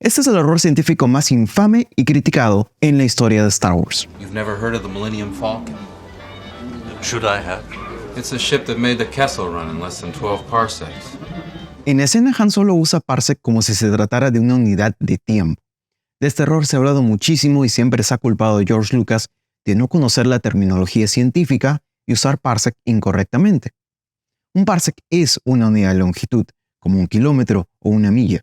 Este es el error científico más infame y criticado en la historia de Star Wars. You've never heard of the Millennium Falcon? Should I have? It's a ship that made the Kessel Run in less than 12 parsecs. En escena, Han Solo usa parsec como si se tratara de una unidad de tiempo. De este error se ha hablado muchísimo y siempre se ha culpado a George Lucas de no conocer la terminología científica y usar parsec incorrectamente. Un parsec es una unidad de longitud, como 1 kilómetro o 1 milla.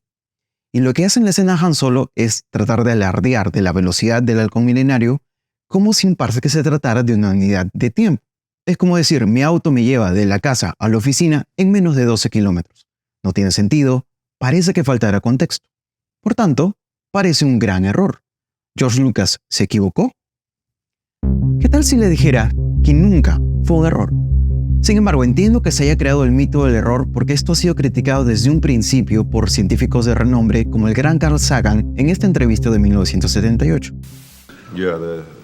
Y lo que hace en la escena Han Solo es tratar de alardear de la velocidad del halcón milenario como si un parsec se tratara de una unidad de tiempo. Es como decir, mi auto me lleva de la casa a la oficina en menos de 12 kilómetros. No tiene sentido, parece que faltará contexto. Por tanto, parece un gran error. ¿George Lucas se equivocó? ¿Qué tal si le dijera que nunca fue un error? Sin embargo, entiendo que se haya creado el mito del error porque esto ha sido criticado desde un principio por científicos de renombre como el gran Carl Sagan en esta entrevista de 1978. Yeah,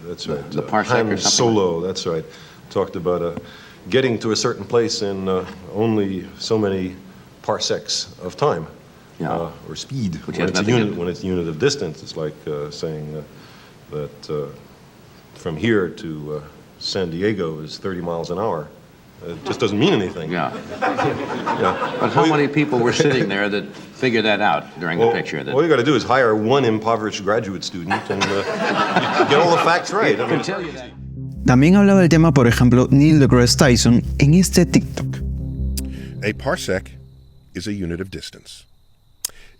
that's right. The parsec or Han something Solo, that's right. Talked about getting to a certain place in only so many parsecs of time, Yeah. or speed. Which When has it's, a nothing to unit, when it's a unit of distance, it's like saying that from here to San Diego is 30 miles an hour. It just doesn't mean anything. Yeah. Yeah. But how many people were sitting there that figured that out during the picture? That All you got to do is hire one impoverished graduate student and get all the facts right. I mean, can tell you that. También hablaba del tema, por ejemplo, Neil deGrasse Tyson en este TikTok. A parsec is a unit of distance.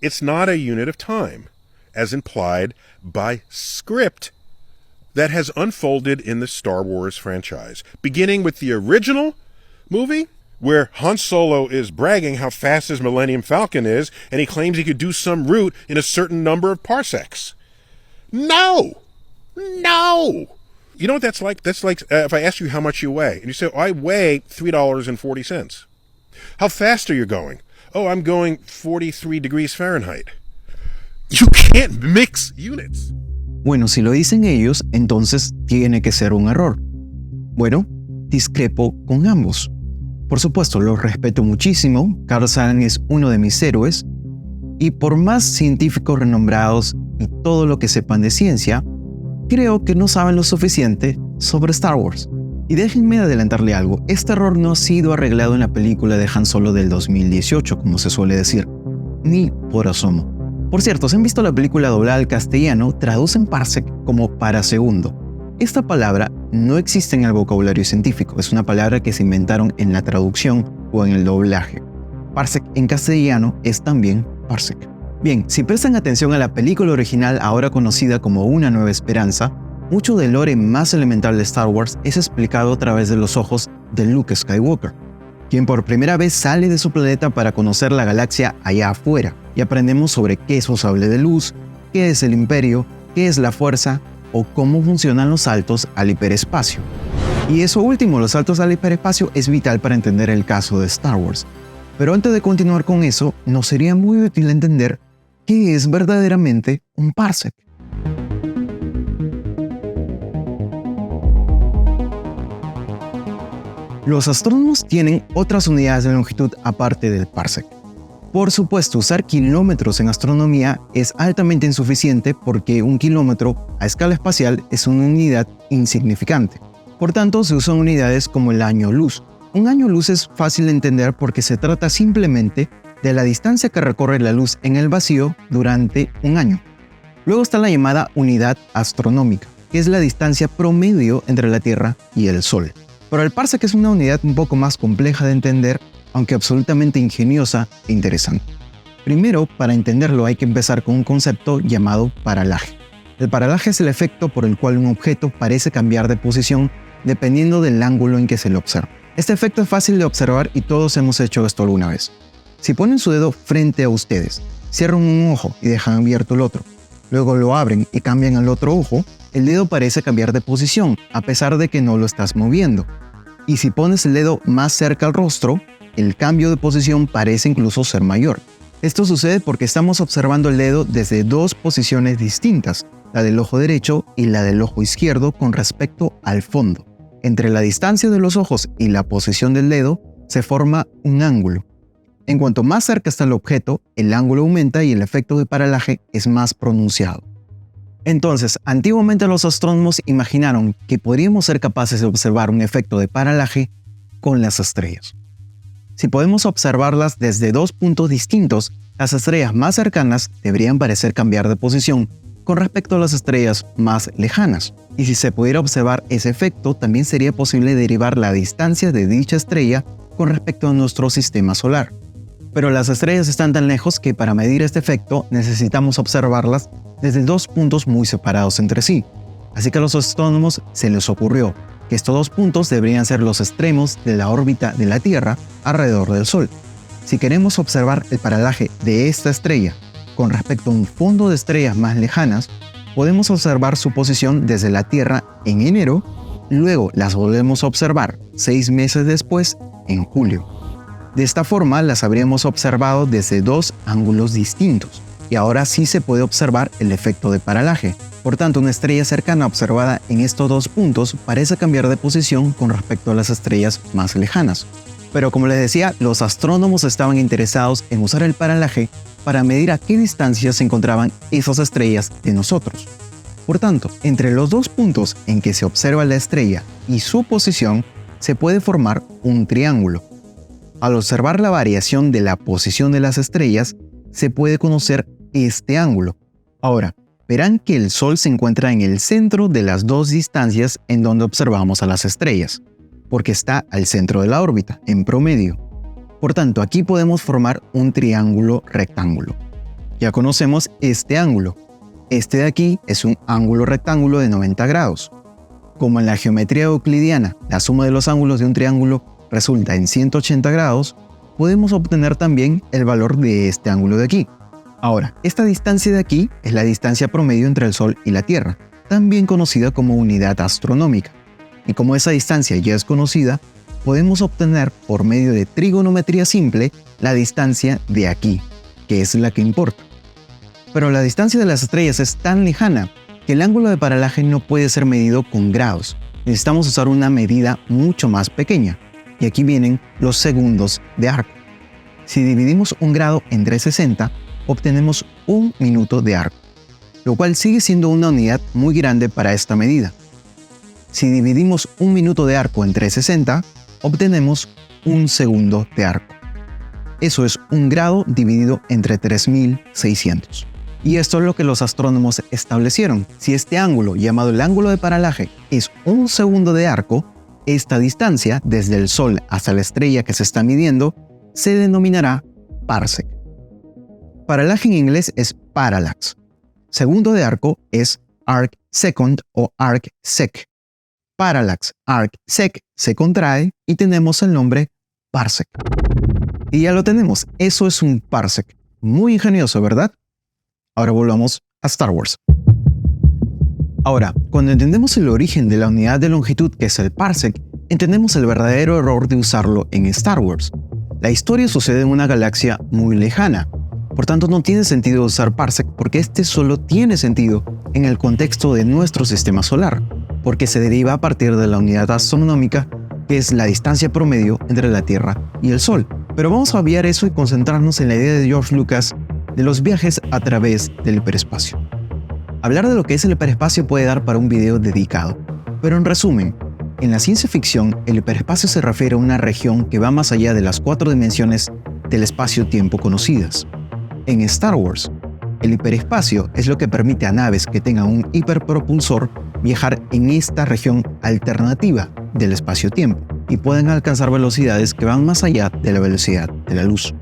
It's not a unit of time, as implied by script that has unfolded in the Star Wars franchise, beginning with the original movie, where Han Solo is bragging how fast his Millennium Falcon is, and he claims he could do some route in a certain number of parsecs. No! You know what that's like? That's like if I ask you how much you weigh, and you say, oh, I weigh $3.40. How fast are you going? Oh, I'm going 43 degrees Fahrenheit. You can't mix units. Bueno, si lo dicen ellos, entonces tiene que ser un error. Bueno, discrepo con ambos. Por supuesto, los respeto muchísimo, Carl Sagan es uno de mis héroes, y por más científicos renombrados y todo lo que sepan de ciencia, creo que no saben lo suficiente sobre Star Wars. Y déjenme adelantarle algo, este error no ha sido arreglado en la película de Han Solo del 2018, como se suele decir, ni por asomo. Por cierto, si han visto la película doblada al castellano, traducen parsec como para segundo. Esta palabra no existe en el vocabulario científico, es una palabra que se inventaron en la traducción o en el doblaje. Parsec en castellano es también parsec. Bien, si prestan atención a la película original, ahora conocida como Una Nueva Esperanza, mucho del lore más elemental de Star Wars es explicado a través de los ojos de Luke Skywalker, quien por primera vez sale de su planeta para conocer la galaxia allá afuera, y aprendemos sobre qué es un sable de luz, qué es el Imperio, qué es la Fuerza o cómo funcionan los saltos al hiperespacio. Y eso último, los saltos al hiperespacio, es vital para entender el caso de Star Wars. Pero antes de continuar con eso, nos sería muy útil entender qué es verdaderamente un parsec. Los astrónomos tienen otras unidades de longitud aparte del parsec. Por supuesto, usar kilómetros en astronomía es altamente insuficiente porque 1 kilómetro a escala espacial es una unidad insignificante. Por tanto, se usan unidades como el año luz. Un año luz es fácil de entender porque se trata simplemente de la distancia que recorre la luz en el vacío durante un año. Luego está la llamada unidad astronómica, que es la distancia promedio entre la Tierra y el Sol. Pero el parsec es una unidad un poco más compleja de entender, aunque absolutamente ingeniosa e interesante. Primero, para entenderlo hay que empezar con un concepto llamado paralaje. El paralaje es el efecto por el cual un objeto parece cambiar de posición dependiendo del ángulo en que se le observa. Este efecto es fácil de observar y todos hemos hecho esto alguna vez. Si ponen su dedo frente a ustedes, cierran un ojo y dejan abierto el otro, luego lo abren y cambian al otro ojo, el dedo parece cambiar de posición, a pesar de que no lo estás moviendo. Y si pones el dedo más cerca al rostro, el cambio de posición parece incluso ser mayor. Esto sucede porque estamos observando el dedo desde dos posiciones distintas, la del ojo derecho y la del ojo izquierdo con respecto al fondo. Entre la distancia de los ojos y la posición del dedo se forma un ángulo. En cuanto más cerca está el objeto, el ángulo aumenta y el efecto de paralaje es más pronunciado. Entonces, antiguamente los astrónomos imaginaron que podríamos ser capaces de observar un efecto de paralaje con las estrellas. Si podemos observarlas desde dos puntos distintos, las estrellas más cercanas deberían parecer cambiar de posición con respecto a las estrellas más lejanas. Y si se pudiera observar ese efecto, también sería posible derivar la distancia de dicha estrella con respecto a nuestro sistema solar. Pero las estrellas están tan lejos que para medir este efecto necesitamos observarlas desde dos puntos muy separados entre sí. Así que a los astrónomos se les ocurrió que estos dos puntos deberían ser los extremos de la órbita de la Tierra alrededor del Sol. Si queremos observar el paralaje de esta estrella con respecto a un fondo de estrellas más lejanas, podemos observar su posición desde la Tierra en enero, luego las volvemos a observar 6 meses después, en julio. De esta forma las habríamos observado desde dos ángulos distintos, y ahora sí se puede observar el efecto de paralaje. Por tanto, una estrella cercana observada en estos dos puntos parece cambiar de posición con respecto a las estrellas más lejanas. Pero como les decía, los astrónomos estaban interesados en usar el paralaje para medir a qué distancia se encontraban esas estrellas de nosotros. Por tanto, entre los dos puntos en que se observa la estrella y su posición, se puede formar un triángulo. Al observar la variación de la posición de las estrellas, se puede conocer este ángulo. Ahora, verán que el Sol se encuentra en el centro de las dos distancias en donde observamos a las estrellas, porque está al centro de la órbita, en promedio. Por tanto, aquí podemos formar un triángulo rectángulo. Ya conocemos este ángulo. Este de aquí es un ángulo rectángulo de 90 grados. Como en la geometría euclidiana, la suma de los ángulos de un triángulo resulta en 180 grados, podemos obtener también el valor de este ángulo de aquí. Ahora, esta distancia de aquí es la distancia promedio entre el Sol y la Tierra, también conocida como unidad astronómica. Y como esa distancia ya es conocida, podemos obtener por medio de trigonometría simple la distancia de aquí, que es la que importa. Pero la distancia de las estrellas es tan lejana que el ángulo de paralaje no puede ser medido con grados. Necesitamos usar una medida mucho más pequeña. Y aquí vienen los segundos de arco. Si dividimos un grado entre 60, obtenemos un minuto de arco, lo cual sigue siendo una unidad muy grande para esta medida. Si dividimos un minuto de arco entre 60, obtenemos un segundo de arco. Eso es un grado dividido entre 3600. Y esto es lo que los astrónomos establecieron. Si este ángulo, llamado el ángulo de paralaje, es un segundo de arco, esta distancia, desde el Sol hasta la estrella que se está midiendo, se denominará parsec. Paralaje en inglés es parallax. Segundo de arco es arc second o arc sec. Parallax, arc sec se contrae y tenemos el nombre parsec. Y ya lo tenemos, eso es un parsec. Muy ingenioso, ¿verdad? Ahora volvamos a Star Wars. Ahora, cuando entendemos el origen de la unidad de longitud que es el parsec, entendemos el verdadero error de usarlo en Star Wars. La historia sucede en una galaxia muy lejana. Por tanto, no tiene sentido usar parsec porque este solo tiene sentido en el contexto de nuestro sistema solar, porque se deriva a partir de la unidad astronómica, que es la distancia promedio entre la Tierra y el Sol. Pero vamos a obviar eso y concentrarnos en la idea de George Lucas de los viajes a través del hiperespacio. Hablar de lo que es el hiperespacio puede dar para un video dedicado, pero en resumen, en la ciencia ficción, el hiperespacio se refiere a una región que va más allá de las 4 dimensiones del espacio-tiempo conocidas. En Star Wars, el hiperespacio es lo que permite a naves que tengan un hiperpropulsor viajar en esta región alternativa del espacio-tiempo y pueden alcanzar velocidades que van más allá de la velocidad de la luz.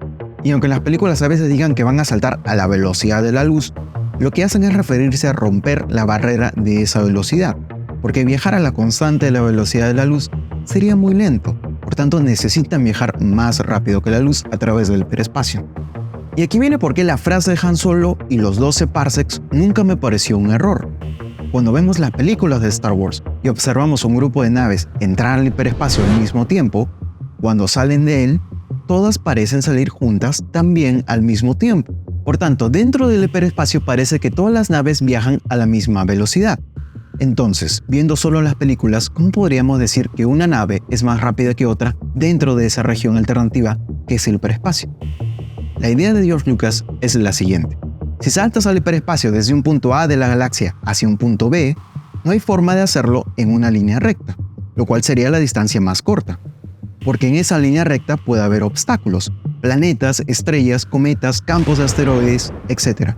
Y aunque las películas a veces digan que van a saltar a la velocidad de la luz, lo que hacen es referirse a romper la barrera de esa velocidad, porque viajar a la constante de la velocidad de la luz sería muy lento, por tanto necesitan viajar más rápido que la luz a través del hiperespacio. Y aquí viene por qué la frase de Han Solo y los 12 parsecs nunca me pareció un error. Cuando vemos las películas de Star Wars y observamos un grupo de naves entrar al hiperespacio al mismo tiempo, cuando salen de él, todas parecen salir juntas también al mismo tiempo. Por tanto, dentro del hiperespacio parece que todas las naves viajan a la misma velocidad. Entonces, viendo solo las películas, ¿cómo podríamos decir que una nave es más rápida que otra dentro de esa región alternativa que es el hiperespacio? La idea de George Lucas es la siguiente. Si saltas al hiperespacio desde un punto A de la galaxia hacia un punto B, no hay forma de hacerlo en una línea recta, lo cual sería la distancia más corta. Porque en esa línea recta puede haber obstáculos, planetas, estrellas, cometas, campos de asteroides, etc.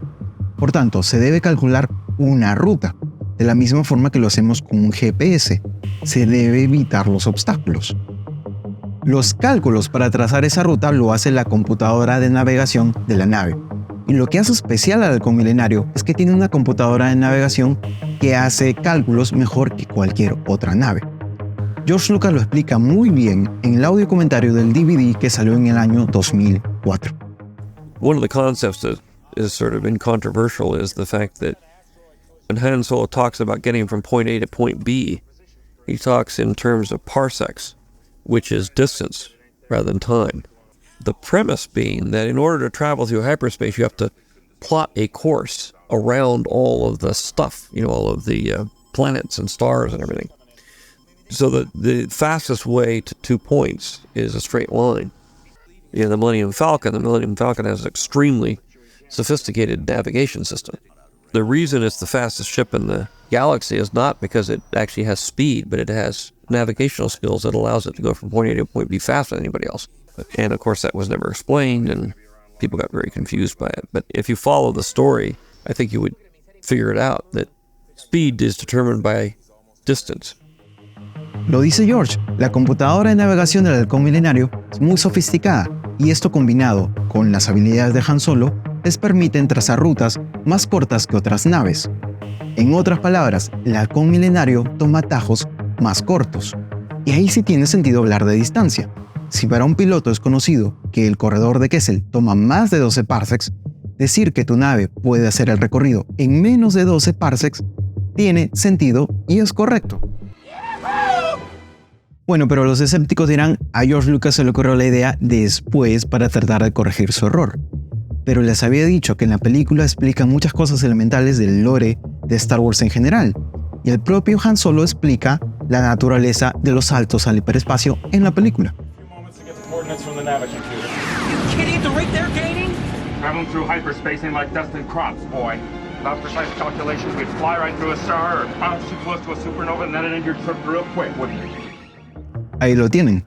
Por tanto, se debe calcular una ruta, de la misma forma que lo hacemos con un GPS. Se debe evitar los obstáculos. Los cálculos para trazar esa ruta lo hace la computadora de navegación de la nave. Y lo que hace especial al Halcón Milenario es que tiene una computadora de navegación que hace cálculos mejor que cualquier otra nave. George Lucas lo explica muy bien en el audio comentario del DVD que salió en el año 2004. One of the concepts that is sort of controversial is the fact that when Han Solo talks about getting from point A to point B, he talks in terms of parsecs, which is distance rather than time. The premise being that in order to travel through hyperspace, you have to plot a course around all of the stuff, all of the planets and stars and everything. So the fastest way to 2 points is a straight line. The Millennium Falcon has an extremely sophisticated navigation system. The reason it's the fastest ship in the galaxy is not because it actually has speed, but it has navigational skills that allows it to go from point A to point B faster than anybody else. And of course that was never explained and people got very confused by it. But if you follow the story, I think you would figure it out that speed is determined by distance. Lo dice George, la computadora de navegación del Halcón Milenario es muy sofisticada y esto combinado con las habilidades de Han Solo les permiten trazar rutas más cortas que otras naves. En otras palabras, el Halcón Milenario toma atajos más cortos. Y ahí sí tiene sentido hablar de distancia. Si para un piloto es conocido que el corredor de Kessel toma más de 12 parsecs, decir que tu nave puede hacer el recorrido en menos de 12 parsecs tiene sentido y es correcto. Bueno, pero los escépticos dirán, a George Lucas se le ocurrió la idea después para tratar de corregir su error. Pero les había dicho que en la película explican muchas cosas elementales del lore de Star Wars en general, y el propio Han Solo explica la naturaleza de los saltos al hiperespacio en la película. Kidding, the rate they're gaining? Traveling through hyperspace ain't like dust and crops, boy. Without precise calculations, we'd fly right through a star or bounce too close to a supernova and that'd end your trip real quick, wouldn't it? Ahí lo tienen.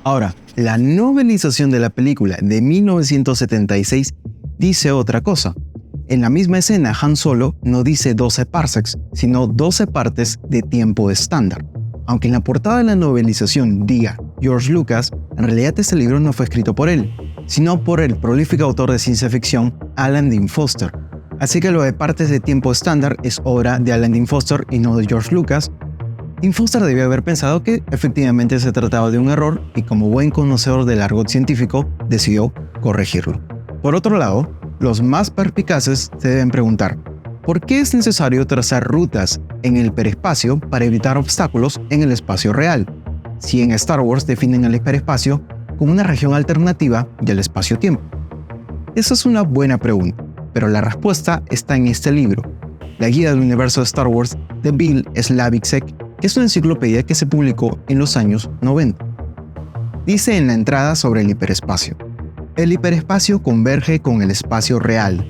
Ahora, la novelización de la película de 1976 dice otra cosa. En la misma escena, Han Solo no dice 12 parsecs, sino 12 partes de tiempo estándar. Aunque en la portada de la novelización diga George Lucas, en realidad este libro no fue escrito por él, sino por el prolífico autor de ciencia ficción Alan Dean Foster. Así que lo de partes de tiempo estándar es obra de Alan Dean Foster y no de George Lucas. Dean Foster debió haber pensado que efectivamente se trataba de un error y como buen conocedor del argot científico decidió corregirlo. Por otro lado, los más perspicaces se deben preguntar, ¿por qué es necesario trazar rutas en el hiperespacio para evitar obstáculos en el espacio real? Si en Star Wars definen el hiperespacio como una región alternativa del espacio-tiempo. Esa es una buena pregunta, pero la respuesta está en este libro, La Guía del Universo de Star Wars de Bill Slavicsek, que es una enciclopedia que se publicó en los años 90. Dice en la entrada sobre el hiperespacio: el hiperespacio converge con el espacio real,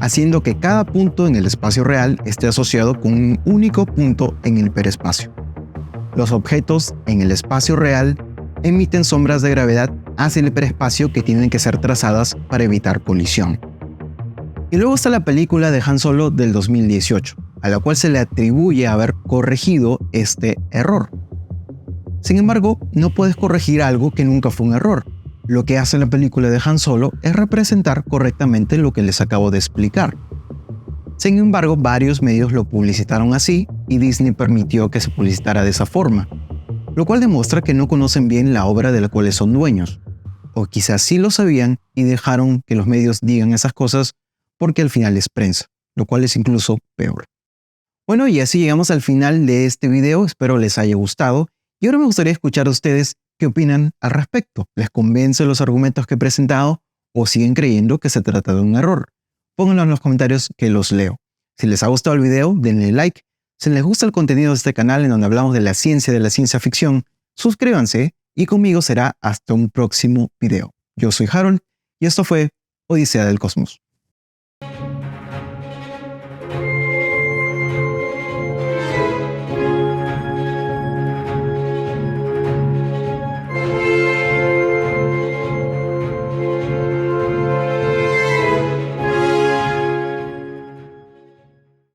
haciendo que cada punto en el espacio real esté asociado con un único punto en el hiperespacio. Los objetos en el espacio real emiten sombras de gravedad hacia el hiperespacio que tienen que ser trazadas para evitar colisión. Y luego está la película de Han Solo del 2018, a la cual se le atribuye haber corregido este error. Sin embargo, no puedes corregir algo que nunca fue un error. Lo que hace la película de Han Solo es representar correctamente lo que les acabo de explicar. Sin embargo, varios medios lo publicitaron así y Disney permitió que se publicitara de esa forma, lo cual demuestra que no conocen bien la obra de la cual son dueños. O quizás sí lo sabían y dejaron que los medios digan esas cosas porque al final es prensa, lo cual es incluso peor. Bueno, y así llegamos al final de este video, espero les haya gustado. Y ahora me gustaría escuchar a ustedes qué ¿Qué opinan al respecto? ¿Les convencen los argumentos que he presentado o siguen creyendo que se trata de un error? Pónganlo en los comentarios que los leo. Si les ha gustado el video, denle like. Si les gusta el contenido de este canal en donde hablamos de la ciencia ficción, suscríbanse y conmigo será hasta un próximo video. Yo soy Harold y esto fue Odisea del Cosmos.